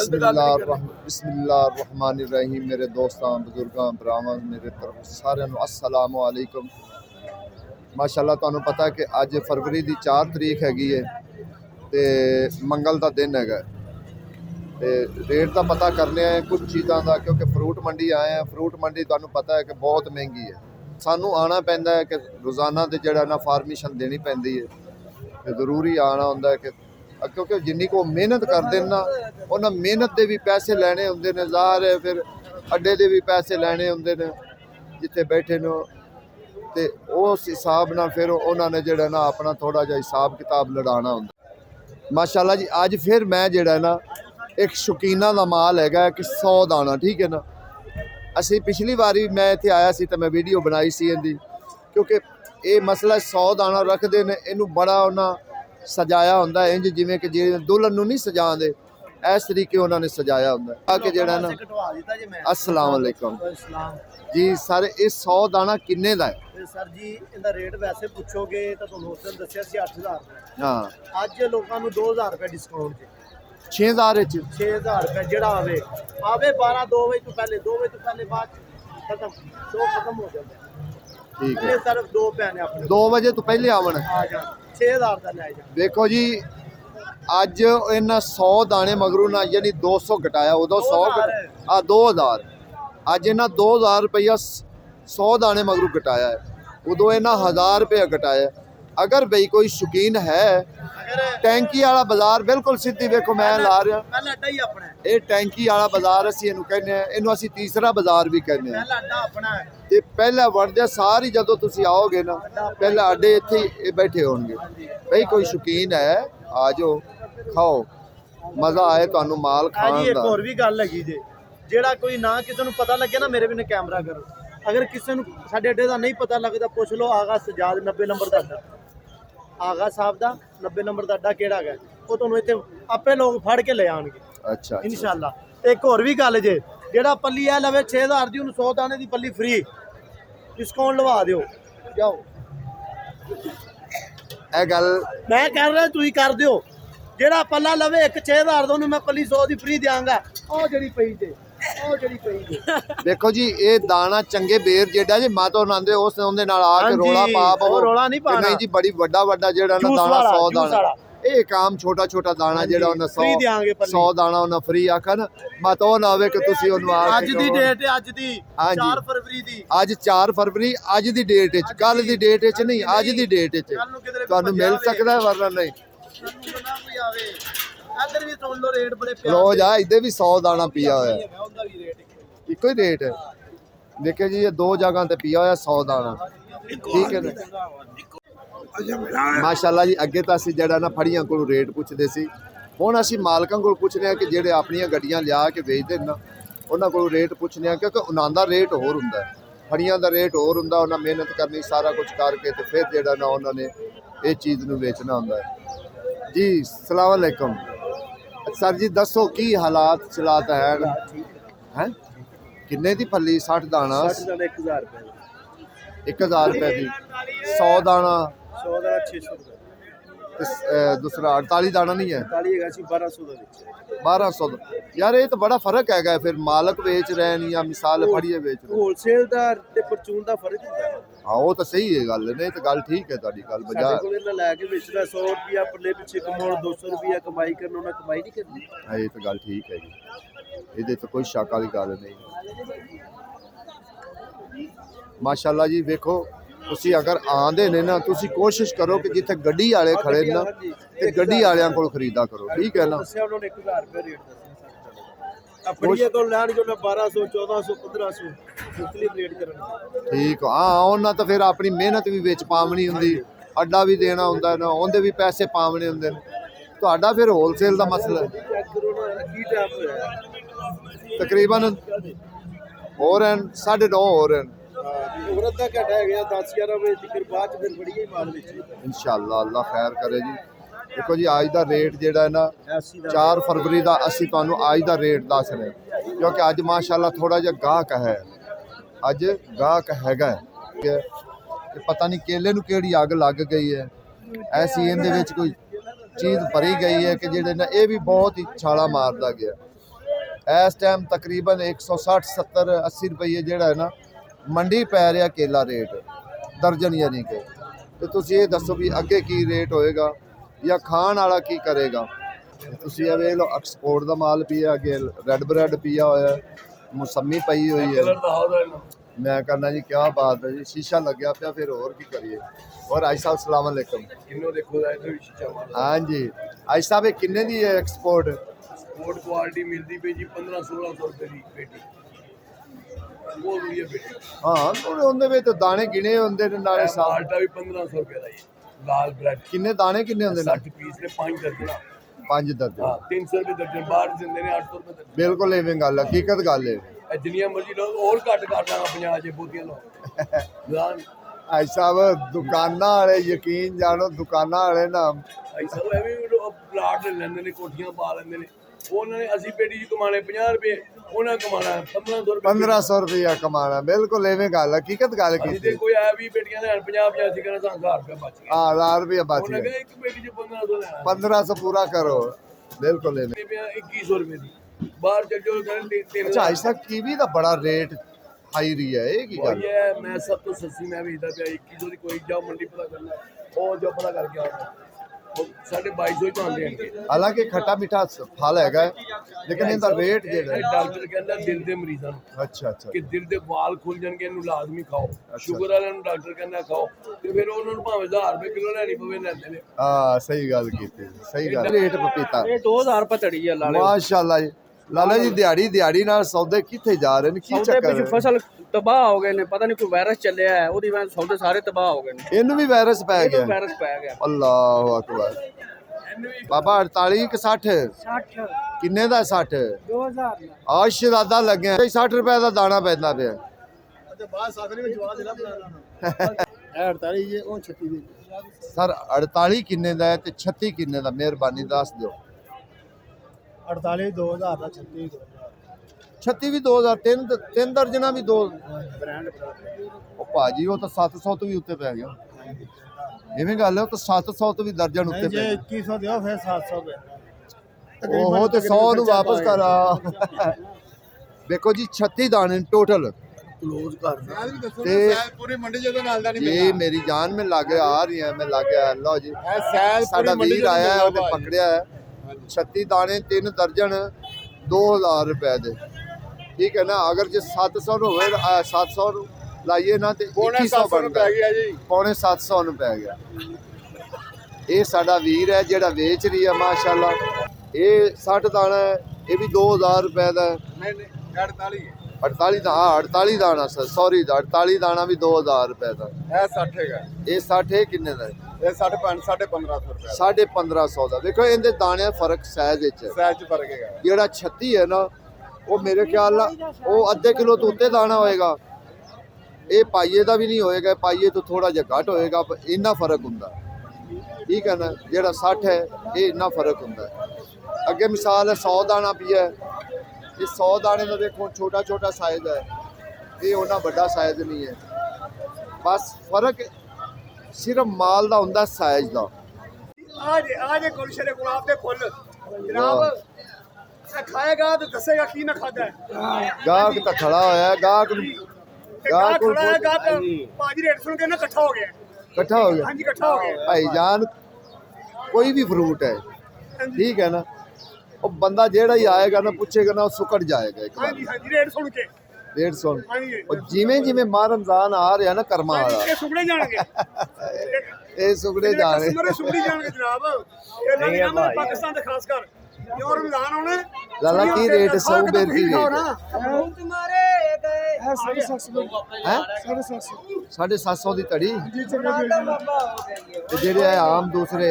बिस्मिल्लाहिर्रहमानिर्रहीम। मेरे दोस्तों बजुर्गों भरावां मेरे तरफ सारे अस्सलाम वालेकुम। माशाअल्लाह तुहानू पता है कि अज फरवरी की 4 तरीक हैगी है तो मंगल का दिन है। रेट का पता करने आए कुछ चीज़ों का, क्योंकि फ्रूट मंडी आए हैं। फ्रूट मंडी तुहानू पता है कि बहुत महंगी है। सानू आना पैंदा है कि रोज़ाना तो जड़ा ना फार्मिशन देनी पैंदी है, तो जरूरी आना होंदा है कि क्योंकि जिन्नी को मेहनत करते हैं ना उन्हें मेहनत के भी पैसे लैने होंदे ने। ज़ाहिर है फिर अड्डे के भी पैसे लैने होंदे ने जिथे बैठे ने, तो उस हिसाब नाल फिर उन्होंने जड़ा ना अपना थोड़ा जिहा हिसाब किताब लड़ाना होंदा। माशाअल्लाह जी अज फिर मैं जड़ा ना एक शौकीना का माल हैगा कि 100 दाना, ठीक है ना। असी पिछली बारी मैं इत्थे आया सी तो मैं वीडियो बनाई सी इहदी, क्योंकि ये मसला 100 दाना रखते हैं। इनू बड़ा उन्हें सजाया होंदा है, इंज जिवें कि जिवें दुल्हन नूं नहीं सजाते इस तरीके उन्होंने सजाया होंदा है कि जड़ा ना। अस्सलाम वालेकुम जी सर, ये 100 दाना किन्ने दा है? सर जी इहदा रेट वैसे पुछोगे तो तुहानूं उस दिन दस्सिया सी 8000 रुपए। हाँ अज लोकां नूं 2000 रुपए डिस्काउंट जी। 6000 6000 रुपए जड़ा आवे 2 बजे तो पहले 2 बजे तो पहले बाद खत्म शो खत्म हो जाता है। ठीक है, ये सिर्फ 2 पैने अपने 2 बजे तो पहले आवन। आ जा 6000 दा ले जा। देखो जी अज इन्हें 100 दाने मगरू ना यानी 200 घटाया, उदों 100 2000। अज इन्हें 2000 रुपया 100 दाने मगरू घटाया है, उदों इन्हें 1000 रुपया घटाया। अगर बई कोई शौकीन है, टैंकी वाला बाजार बिल्कुल सीधी देखो मैं ला रहा, पहला अड्डा ही अपना है। ये टैंकी वाला बाजार असीं इहनूं कहने हैं, इहनूं असीं तीसरा बाजार भी कहने हैं। पहला अड्डा अपना है ते पहला वड़दे सारी जदों तुसीं आओगे ना पहला अड्डे इत्थे ही बैठे होणगे। भाई कोई शौकीन है आ जाओ खाओ, मज़ा आए तुहानूं माल खाण एक दा। होर भी गल हैगी जे, जेड़ा कोई ना किसी नूं पता लगे ना मेरे भी ने कैमरा करो। अगर किसी नूं साडे अड्डे दा नहीं पता लगदा पुछ लो आगा सजाद 90 नंबर दा अड्डा, आगा साहब दा 90 नंबर दा अड्डा केड़ा है, वो तुहानूं इत्थे आपे लोग फड़ के ले आउणगे अच्छा इंशाअल्लाह। एक होर भी गल जे, जेड़ा पल्ली है लवे 6000 दी उन्हें 100 दाने दी पल्ली फ्री डिस्काउंट लवा दिओ जाओ। ए गल मैं कर रहा तुसीं कर दिओ। जेड़ा पल्ला लवे 6000 दा उन्हें मैं पल्ली 100 दी फ्री देंगा। ओ जड़ी पई जे, ओ जड़ी पई जे। देखो जी ये दाना चंगे बेर जेड़ा जी मातो नांदे उस उहदे नाल आ के रोला पा पवो। रोला नहीं पाना नहीं जी बड़ी वड्डा वड्डा जेड़ा ना दाना 100 दाना, ये काम छोटा छोटा दाना जेड़ा उन्हें 100 दाना उन्हें फ्री आखा ना, मत ओ ना होवे कि तुसीं उन्हें आज दी डेट है, आज दी 4 फरवरी दी, आज 4 फरवरी अज दी डेट विच, कल दी डेट विच नहीं, अज दी डेट विच तुहानूं मिल सकदा है वरना नहीं। इधर भी सुन लो रेट बड़े लो जा इधर भी 100 दाना पिया होया इको ही रेट है। देखिए जी ये 2 जगह ते पिया होया 100 दाना, ठीक है ना। माशाअल्लाह जी अगे तो असीं जड़ा ना फड़ियां कोलों रेट पुछदे सी, हुण असीं मालकां कोल पुछने आ कि जेड़े अपनियां गड्डियां लिया के वेचदे ना उन्हां कोलों रेट पुछने आ, क्योंकि उन्हां दा रेट होर हुंदा है, फड़ियां दा रेट होर हुंदा। उन्हां मेहनत करनी सारा कुछ करके ते फिर जेड़ा ना उन्होंने ये चीज़ नूं बेचना हुंदा है जी। अस्सलाम वालेकुम सर जी, दसो की हालात चलात हैं? किन्ने दी फली 60 दाना 1000 रुपए 1000 रुपए की 100 दाना 100 दा 600 रुपए, दूसरा 48 दाना नहीं है 48 हैगा सी 1200 दा विच 1200 यार ये तो बड़ा फर्क है। फिर मालक बेच रहे हैं या मिसाल फड़िए बेच रहे हैं, होलसेल दा ते परचून दा फर्क हुंदा है। हाँ वो तो सही है गल, नहीं तो गल ठीक है तुहाडी गल। ਸਾਡੇ बाजार ਕੋਲ ਇਹਨਾਂ ਲੈ ਕੇ ਵੇਚਦਾ 100 रुपया पल्ले पिछे कमाउण 200 रुपया कमाई करना, ਉਹਨਾਂ कमाई नहीं करनी। हाँ ये तो गल ठीक है जी, ये तो कोई शक वाली गल नहीं। माशाअल्लाह जी देखो तुसीं अगर आंदे ने ना तुसीं कोशिश करो कि जिथे गड्डी वाले खड़े ना ते गड्डी वालियां कोल खरीदा करो, ठीक है ना। ਦੱਸਿਆ ਉਹਨਾਂ ਨੇ 1000 रुपया रेट ਦੱਸਿਆ अपनी कोल लैण जो 1200 1400 1500 मुख्तलिफ रेट करन। ठीक हाँ उन्हें तो फिर अपनी मेहनत भी विच पावनी हुंदी, अड्डा भी देना हुंदा ना, उहदे भी पैसे पावने हुंदे ने। तुहाडा फिर होलसेल का मसला है तकरीबन और 9.5 और इंशाअल्लाह अल्लाह खैर करे जी। देखो जी अज का रेट जेड़ा है ना 4 फरवरी का असीं तुहानूं अज का रेट दस रहे, क्योंकि अज माशाअल्लाह थोड़ा जिहा गाहक है, अज गाहक हैगा कि पता नहीं केले नूं किहड़ी अग लग गई है, ऐसी इहदे विच कोई चीज़ भरी गई है कि जेड़े ना ये भी बहुत ही छाला मारदा गया। ਇਸ ਟਾਈਮ ਤਕਰੀਬਨ 160 70 80 ਰੁਪਏ ਜਿਹੜਾ ਹੈ ਨਾ ਮੰਡੀ ਪੈ ਰਿਹਾ ਕੇਲਾ ਰੇਟ ਦਰਜਨ, ਯਾਨੀ ਕਿ ਤੇ ਤੁਸੀਂ ਇਹ ਦੱਸੋ ਵੀ ਅੱਗੇ ਕੀ ਰੇਟ ਹੋਏਗਾ ਜਾਂ ਖਾਣ ਵਾਲਾ ਕੀ ਕਰੇਗਾ। ਤੁਸੀਂ ਇਹ ਵੇਖ ਲਓ ਐਕਸਪੋਰਟ ਦਾ ਮਾਲ ਪਿਆ, ਅੱਗੇ ਰੈੱਡ ਬ੍ਰੈਡ ਪਿਆ ਹੋਇਆ, ਮੌਸਮੀ ਪਈ ਹੋਈ ਹੈ। ਮੈਂ ਕਹਿੰਦਾ ਜੀ ਕਿਆ ਬਾਤ ਹੈ ਜੀ, ਸ਼ੀਸ਼ਾ ਲੱਗਿਆ ਪਿਆ, ਫਿਰ ਹੋਰ ਕੀ ਕਰੀਏ। और आई साहब सलाम अलैकुम। किन्नो देखो हाँ जी आई साहब ये किन्ने दी है एक्सपोर्ट? एक्सपोर्ट क्वालिटी मिलती पे जी 1500-1600 रुपए की पेटी, बहुत बढ़िया पेटी। हाँ थोड़े होंदे वे तो दाने गिने होंदे ने नाले साहब। आटा भी 1500 रुपए का जी लाल ब्रेड। किन्ने दाने किन्ने होंदे ने? 60 पीस ने 5 दर्जन। 5 दर्जन। हाँ 300 रुपए दर्जन, बाहर दिंदे ने 800 रुपए दर्जन। बिल्कुल इवें गल हकीकत गल है। जिन्नियां मर्जी लो और घट कर दांगा 50 जे बोतियां लो। आई साहब दुकाना वाले यकीन जानो, दुकाना वाले ना ऐसा है भी प्लाट ले लेंदे ने, कोठियां पा लेंदे ने। उन्होंने 80 पेटी च कमाने 50 रुपए, उन्हें कमाना 1500 रुपए। 1500 रुपया कमाना, बिल्कुल इवें गल हकीकत गल की। कोई आया 20 पेटियां लेन 50-50 करना 1000 रुपए बच गया। हां 1000 रुपया बच उन्हें गया। कहा एक पेटी च 1500 लेना, 1500 पूरा करो, बिल्कुल इवें। 2100 रुपए दी बाहर चल जाओ करें 3000। अच्छा ऐसा कीवी दा बड़ा रेट हाई रही है, ये की गल ये मैं सब तो सस्ती मैं बेचता पिया 2100 दी। कोई जाओ मंडी पता करना और जो पता करके आओ 2250 तो आंदे हैं। हालांकि खट्टा मीठा फल हैगा लेकिन इनका रेट जेड़ा है डॉक्टर कहंदा दिल दे मरीਜ਼ਾਂ ਨੂੰ अच्छा अच्छा ਕਿ ਦਿਲ ਦੇ ਵਾਲ ਖੁੱਲ ਜਾਣਗੇ ਇਹਨੂੰ ਲਾਜ਼ਮੀ ਖਾਓ। ਸ਼ੂਗਰ ਵਾਲਿਆਂ ਨੂੰ ਡਾਕਟਰ ਕਹਿੰਦਾ ਖਾਓ, ਤੇ ਫਿਰ ਉਹਨਾਂ ਨੂੰ ਭਾਵੇਂ 1000 ਰੁਪਏ ਕਿਲੋ ਲੈਣੀ ਪਵੇ ਲੈਂਦੇ ਨੇ। हाँ सही गल कीती, सही गल। रेट पपीता ਇਹ 2000 ਰੁਪਏ ਧੜੀ ਆ ਲਾਲੇ। माशाल्लाह जी लाला जी दिहाड़ी नाल सौदे किथे जा रहे ने, की ਸੌਦੇ चक्कर ਪਿੱਛੇ है? ਫਸਲ ਤਬਾਹ ਹੋ ਗਏ ਨੇ, ਪਤਾ ਨਹੀਂ ਕੋਈ ਵਾਇਰਸ ਚੱਲਿਆ ਹੈ, ਉਹਦੀ ਵਜ੍ਹਾ ਨਾਲ ਸੌਦੇ ਸਾਰੇ ਤਬਾਹ ਹੋ ਗਏ ਨੇ। इनू भी वायरस पै ਇਹਨੂੰ गया? ਵਾਇਰਸ ਪੈ ਗਿਆ। अल्लाह अकबर। बाबा 48 कि 60? 60 किन्ने दा 60? 2000 आज शरादा लगे 60 रुपए का दाना पैदा पे। ਤੇ ਬਾਅਦ ਸਾਖਰੀ ਵਿੱਚ ਜਵਾਬ ਦੇਣਾ ਪੈਣਾ। ਇਹ 48 ਜੇ ਉਹ 36 ਦੀ। सर 48 किन्ने दा है ते 36 किन्ने दा, मेहरबानी दस दियो। 48 2000 ਦਾ 36 2000 36 भी 2000, तीन दर्जना भी 2। ਬ੍ਰਾਂਡ ਉਹ ਭਾਜੀ ਉਹ ਤਾਂ 700 ਤੋਂ ਵੀ ਉੱਤੇ ਪੈ ਗਿਆ। ਇਵੇਂ ਗੱਲ ਹੈ, ਉਹ ਤਾਂ 700 ਤੋਂ ਵੀ ਦਰਜਨ ਉੱਤੇ ਜੇ ਪੈ ਗਿਆ। 2100 ਦਿਓ ਫਿਰ 700 ਦੇ। ਉਹ ਤੇ 100 ਨੂੰ ਵਾਪਸ ਕਰ ਆ। ਦੇਖੋ ਜੀ 36 ਦਾਣੇ ਟੋਟਲ ਕਲੋਜ਼ ਕਰ ਤੇ ਪੂਰੀ ਮੰਡੀ ਜਦੋਂ ਨਾਲ ਦਾ ਇਹ ਮੇਰੀ ਜਾਨ में लागे आ रही है, मैं लागे आ लो जी। ਸਾਡਾ ਵੀਰ ਆਇਆ ਹੈ, ਉਹਨੇ ਪਕੜਿਆ ਹੈ 36 ਦਾਣੇ 3 ਦਰਜਨ 2000 रुपए ਦੇ। ठीक है ना, अगर जे 700 ਨੂੰ ਹੋਵੇ 700 ਨੂੰ ਲਾਈਏ ਨਾ ਤੇ 2100 ਬਣਦਾ ਗਿਆ ਜੀ। ਪੌਣੇ 700 ਨੂੰ ਪੈ ਗਿਆ। ਇਹ ਸਾਡਾ ਵੀਰ ਹੈ ਜਿਹੜਾ ਵੇਚ ਰਹੀ ਹੈ ਮਾਸ਼ਾਅੱਲਾ। ਇਹ 60 ਦਾਣਾ ਹੈ, ਇਹ ਵੀ 2000 रुपए ਦਾ ਹੈ। ਨਹੀਂ ਨਹੀਂ 48 ਹੈ। 48 ਦਾ, हाँ 48 दाना सर, सॉरी 48 दाना भी 2000 रुपए का। ਇਹ 60 ਹੈਗਾ। ये 60 है किन्ने का? ਇਹ 1550 ਰੁਪਏ। 1550 ਦਾ। ਦੇਖੋ ਇਹਦੇ ਦਾਣੇ ਦਾ ਫਰਕ ਸਾਈਜ਼ ਵਿੱਚ ਹੈ। ਸਾਈਜ਼ ਚ ਫਰਕ ਹੈਗਾ। ਜਿਹੜਾ 36 ਹੈ ਨਾ ਉਹ ਮੇਰੇ ਖਿਆਲ ਨਾਲ ਉਹ ਅੱਧੇ ਕਿਲੋ ਤੋਂ ਉੱਤੇ ਦਾਣਾ ਹੋਏਗਾ। ਇਹ ਪਾਈਏ ਦਾ ਵੀ ਨਹੀਂ ਹੋਏਗਾ, ਪਾਈਏ ਤੋਂ ਥੋੜਾ ਜਿਹਾ ਘੱਟ ਹੋਏਗਾ, ਪਰ ਇੰਨਾ ਫਰਕ ਹੁੰਦਾ। ਠੀਕ ਹੈ ਨਾ, ਜਿਹੜਾ 60 ਹੈ ਇਹ ਇੰਨਾ ਫਰਕ ਹੁੰਦਾ। ਅੱਗੇ ਮਿਸਾਲ ਹੈ 100 ਦਾਣਾ ਪਿਆ ਹੈ, ਇਹ 100 ਦਾਣੇ ਦਾ ਦੇਖੋ ਛੋਟਾ ਛੋਟਾ ਸਾਈਜ਼ ਹੈ, ਇਹ ਉਹਨਾਂ ਵੱਡਾ ਸਾਈਜ਼ ਨਹੀਂ ਹੈ। ਬਸ ਫਰਕ ਸਿਰਫ ਮਾਲ ਦਾ ਹੁੰਦਾ, ਸਾਈਜ਼ ਦਾ। आज गुलशन गुलाब के फुल जनाब खाएगा तो दसेगा की ना खाता है। ਗਾਹਕ ਤਾਂ ਖੜਾ ਹੋਇਆ ਹੈ, ਗਾਹਕ ਨੂੰ गाहक खड़ा है, गाहक पाजी रेट सुन के ना इकट्ठा हो गया। ਇਕੱਠਾ ਹੋ ਗਿਆ। हाँ जी इकट्ठा हो गया। ਭਾਈਜਾਨ ਕੋਈ ਵੀ ਫਰੂਟ ਹੈ, ਠੀਕ ਹੈ ਨਾ, ਉਹ ਬੰਦਾ ਜਿਹੜਾ ਹੀ ਆਏਗਾ ਨਾ ਪੁੱਛੇਗਾ ਨਾ, ਉਹ ਸੁੱਕੜ ਜਾਏਗਾ ਇੱਕ हाँ ਵਾਰ। जी हाँ जी रेट सुन के। ਡੇਢ ਸੌ। हाँ जी ਉਹ ਜਿਵੇਂ ਜਿਵੇਂ ਮਾਹ ਰਮਜ਼ਾਨ ਆ ਰਿਹਾ ਨਾ ਕਰਮਾਂ हाँ जी, ਵਾਲਾ, ये सुगड़े जाएंगे। ਇਹ ਸੁਕੜੇ ਜਾਣੇ। कस्टमर सुगड़ी जाएंगे जनाब। ये लगे ना पाकिस्तान से खास कर ये और रमजान होने। लाला की रेट सौ बेर की रेट तुम्हारे गए है 750 ਦੀ ਧੜੀ जी चलो ਤੇ ਜਿਹੜੇ ਆ ਆਮ ਦੂਸਰੇ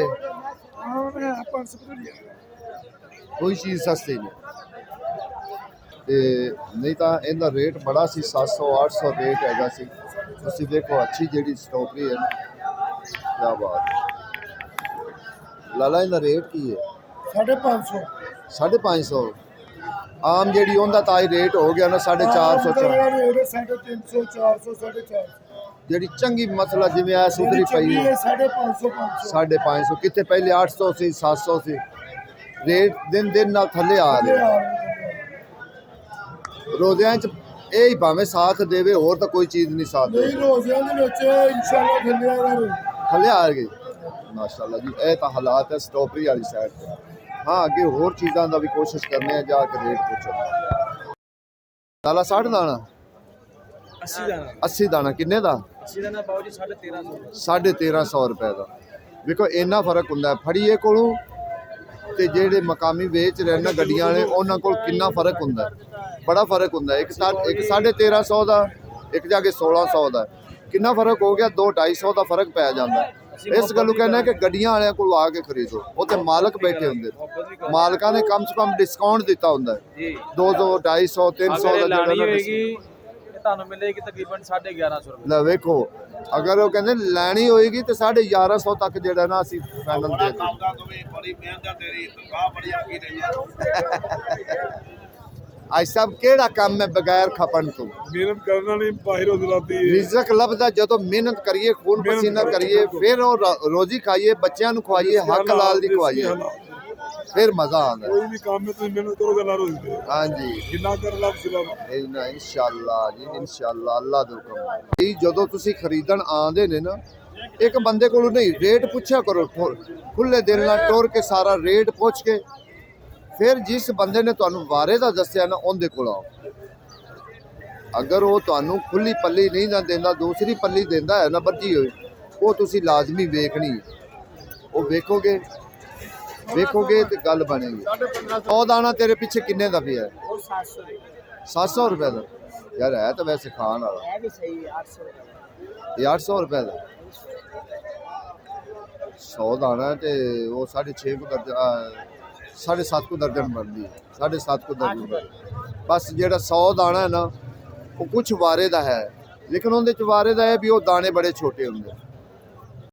ਕੋਈ ਚੀਜ਼ ਸਸਤੀ ਨਹੀਂ। ਤੇ ਨਹੀਂ ਤਾਂ ਇਹਦਾ ਰੇਟ ਬੜਾ ਸੀ, 700 800 ਰੇਟ ਹੈਗਾ ਸੀ। ਤੁਸੀਂ ਦੇਖੋ ਅੱਛੀ ਜਿਹੜੀ ਸਟ੍ਰਾਬੇਰੀ ਹੈ ਨਾ, ਕਿਆ ਬਾਤ ਹੈ। ਲਾਲਾ ਇਹਦਾ ਰੇਟ ਕੀ ਹੈ? 550 550। ਆਮ ਜਿਹੜੀ ਉਹਦਾ ਤਾਂ ਹੀ ਰੇਟ ਹੋ ਗਿਆ ਨਾ 450 350 400 450 ਜਿਹੜੀ ਚੰਗੀ ਮਸਲਾ ਜਿਵੇਂ ਆ ਸੁਧਰੀ ਪਈ ਹੈ 550 550। ਕਿਤੇ ਪਹਿਲੇ 800 ਸੀ 700 ਸੀ, ਰੇਟ ਦਿਨ ਦਿਨ ਨਾਲ ਥੱਲੇ ਆ ਰਿਹਾ। ਰੋਜ਼ਿਆਂ 'ਚ ਇਹ ਹੀ ਭਾਵੇਂ ਸਾਥ ਦੇਵੇ, ਹੋਰ ਤਾਂ ਕੋਈ ਚੀਜ਼ ਨਹੀਂ ਸਾਥ ਦੇ। ਰੋਜ਼ਿਆਂ ਦੇ ਵਿੱਚ ਇਨਸ਼ਾਅੱਲਾ ਥੱਲੇ ਆ ਗਏ ਮਾਸ਼ਾਅੱਲਾ ਜੀ। ਇਹ ਤਾਂ ਹਾਲਾਤ ਹੈ ਸਟ੍ਰਾਬੇਰੀ ਵਾਲੀ ਸਾਈਡ ਤੇ। ਹਾਂ ਅੱਗੇ ਹੋਰ ਚੀਜ਼ਾਂ ਦਾ ਵੀ ਕੋਸ਼ਿਸ਼ ਕਰਨੇ ਆ, ਜਾ ਕੇ ਰੇਟ ਪੁੱਛੋ। ਦਾਲਾ 60 ਦਾਣਾ 80 ਦਾਣਾ 80 ਦਾਣਾ ਕਿੰਨੇ ਦਾ? 80 ਦਾਣਾ ਪਾਓ ਜੀ 1350 1350 ਰੁਪਏ ਦਾ। ਵੇਖੋ ਇੰਨਾ ਫਰਕ ਹੁੰਦਾ ਹੈ ਫੜੀਏ ਕੋਲੋਂ ਤੇ ਜਿਹੜੇ ਮਕਾਮੀ ਵੇਚ ਰਹੇ ਨਾ ਗੱਡੀਆਂ ਵਾਲੇ ਉਹਨਾਂ ਕੋਲ ਕਿੰਨਾ ਫਰਕ ਹੁੰਦਾ ਹੈ, ਬੜਾ ਫਰਕ ਹੁੰਦਾ ਹੈ। ਇੱਕ 1350 ਦਾ, ਇੱਕ ਜਾ ਕੇ 1600 ਦਾ, ਕਿੰਨਾ ਫਰਕ ਹੋ ਗਿਆ? 2-250 ਦਾ ਫਰਕ ਪੈ ਜਾਂਦਾ ਹੈ। ਇਸ ਗੱਲੋਂ ਕਹਿੰਦਾ ਕਿ ਗੱਡੀਆਂ ਵਾਲਿਆਂ ਕੋਲ ਆ ਕੇ ਖਰੀਦੋ, ਉੱਥੇ ਮਾਲਕ ਬੈਠੇ ਹੁੰਦੇ, ਮਾਲਕਾਂ ਨੇ ਕਮ ਸੇ ਕਮ ਡਿਸਕਾਊਂਟ ਦਿੱਤਾ ਹੁੰਦਾ ਹੈ। 200, 250, 300 ਦਾ ਜਿਹੜਾ ਹੋਏਗੀ ਤੁਹਾਨੂੰ ਮਿਲੇਗੀ ਤਕਰੀਬਨ 1150 ਰੁਪਏ। ਲੈ ਵੇਖੋ, ਅਗਰ ਉਹ ਕਹਿੰਦੇ ਲੈਣੀ ਹੋਏਗੀ ਤੇ 1150 ਤੱਕ ਜਿਹੜਾ ਨਾ ਅਸੀਂ ਫਾਈਨਲ ਦੇ ਦਿੰਦੇ। ਬੜੀ ਮਿਹਨਤ ਤੇਰੀ ਤਨਖਾਹ ਬੜੀ ਅੱਗੀ ਦੇਣੀ। ਅੱਜ ਸਭ ਕਿਹੜਾ ਕੰਮ ਹੈ ਬਗੈਰ ਖਪਣ ਤੋਂ? ਮਿਹਨਤ ਕਰਨਾ ਨਹੀਂ ਬਾਹਰੋਂ ਦਿਲਾਤੀ ਰਿਜ਼ਕ ਲੱਭਦਾ ਜਦੋਂ ਮਿਹਨਤ ਕਰੀਏ, ਖੂਨ ਪਸੀਨਾ ਕਰੀਏ, ਫਿਰ ਉਹ ਰੋਜ਼ੀ ਖਾਈਏ, ਬੱਚਿਆਂ ਨੂੰ ਖਵਾਈਏ, ਹੱਕ ਲਾਲ ਦੀ ਖਵਾਈਏ, ਫਿਰ ਮਜ਼ਾ ਆਉਂਦਾ। ਕੋਈ ਵੀ ਕੰਮ ਹੈ ਤੁਸੀਂ ਮਿਹਨਤ ਕਰੋਗੇ ਅੱਲਾਹ ਰੋਜ਼ੀ ਦੇ। ਹਾਂਜੀ ਜਿੰਨਾ ਕਰ ਲੱਭ ਸਿਲਾ ਇਨਸ਼ਾਅੱਲਾ ਜੀ, ਇਨਸ਼ਾਅੱਲਾ ਅੱਲਾ ਦਾ ਹੁਕਮ। ਇਹ ਜਦੋਂ ਤੁਸੀਂ ਖਰੀਦਣ ਆਉਂਦੇ ਨੇ ਨਾ, ਇੱਕ ਬੰਦੇ ਕੋਲੋਂ ਨਹੀਂ ਰੇਟ ਪੁੱਛਿਆ ਕਰੋ, ਖੁੱਲੇ ਦਿਲ ਨਾਲ ਟੁਰ ਕੇ ਸਾਰਾ ਰੇਟ ਪੁੱਛ ਕੇ ਫਿਰ ਜਿਸ ਬੰਦੇ ਨੇ ਤੁਹਾਨੂੰ ਵਾਰੇ ਦਾ ਦੱਸਿਆ ਨਾ ਉਹਦੇ ਕੋਲ ਆਓ। ਅਗਰ ਉਹ ਤੁਹਾਨੂੰ ਖੁੱਲੀ ਪੱਲੀ ਨਹੀਂ ਨਾ ਦਿੰਦਾ, ਦੂਸਰੀ ਪੱਲੀ ਦਿੰਦਾ ਹੈ ਨਾ ਬੱਜੀ ਹੋਈ, ਉਹ ਤੁਸੀਂ ਲਾਜ਼ਮੀ ਵੇਖਣੀ। ਉਹ ਵੇਖੋਗੇ ਤੇ ਗੱਲ ਬਣੇਗੀ। ਉਹ ਦਾਣਾ ਤੇਰੇ ਪਿੱਛੇ ਕਿੰਨੇ ਦਾ ਪਿਆ ਹੈ? 700 ਰੁਪਏ ਦਾ। ਯਾਰ ਹੈ ਤਾਂ ਵੈਸੇ ਖਾਣ ਵਾਲਾ। ਇਹ ਵੀ ਸਹੀ ਹੈ 800 ਰੁਪਏ। ਇਹ 800 ਰੁਪਏ ਦਾ 100 ਦਾਣਾ ਤੇ ਉਹ 6.5 ਕੋ ਦਰਜਨ, 7.5 ਕੋ ਦਰਜਨ ਬਣਦੀ ਹੈ, 7.5 ਕੋ ਦਰਜਨ। ਬਸ ਜਿਹੜਾ 100 ਦਾਣਾ ਹੈ ਨਾ ਉਹ ਕੁਛ ਵਾਰੇ ਦਾ ਹੈ, ਲੇਕਿਨ ਉਹਦੇ ਚ ਵਾਰੇ ਦਾ ਹੈ ਵੀ ਉਹ ਦਾਣੇ ਬੜੇ ਛੋਟੇ ਹੁੰਦੇ।